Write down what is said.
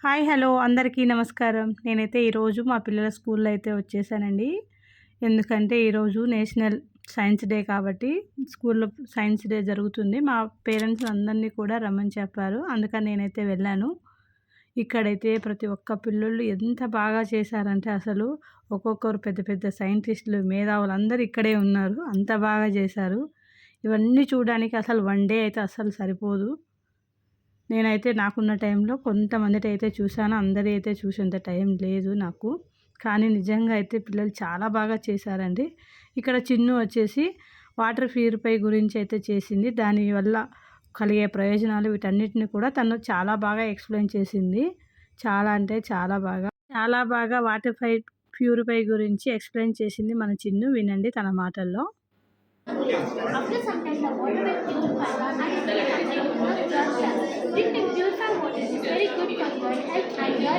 Hi hello అందరికీ నమస్కారం. నేనైతే ఈరోజు మా పిల్లల స్కూల్లో అయితే వచ్చేసానండి. ఎందుకంటే ఈరోజు నేషనల్ సైన్స్ డే కాబట్టి స్కూల్లో సైన్స్ డే జరుగుతుంది. మా పేరెంట్స్ అందరినీ కూడా రమ్మని చెప్పారు. అందుకని నేనైతే వెళ్ళాను. ఇక్కడైతే ప్రతి ఒక్క పిల్లోళ్ళు ఎంత బాగా చేశారంటే అసలు ఒక్కొక్కరు పెద్ద పెద్ద సైంటిస్టులు, మేధావులు అందరూ ఇక్కడే ఉన్నారు. అంత బాగా చేశారు. ఇవన్నీ చూడడానికి అసలు వన్ డే అయితే అస్సలు సరిపోదు. నేనైతే నాకున్న టైంలో కొంతమందిటైతే చూశాను. అందరి అయితే చూసేంత టైం లేదు నాకు. కానీ నిజంగా అయితే పిల్లలు చాలా బాగా చేశారండి. ఇక్కడ చిన్ను వచ్చేసి వాటర్ ప్యూరిఫై గురించి అయితే చేసింది. దానివల్ల కలిగే ప్రయోజనాలు వీటన్నిటిని కూడా తను చాలా బాగా ఎక్స్‌ప్లెయిన్ చేసింది. చాలా అంటే చాలా బాగా వాటర్ ప్యూరిఫై గురించి ఎక్స్‌ప్లెయిన్ చేసింది మన చిన్ను. వినండి తన మాటల్లో. After some time, the water will purify and it will contain pure cells. Drinking purified water is very good for your health and your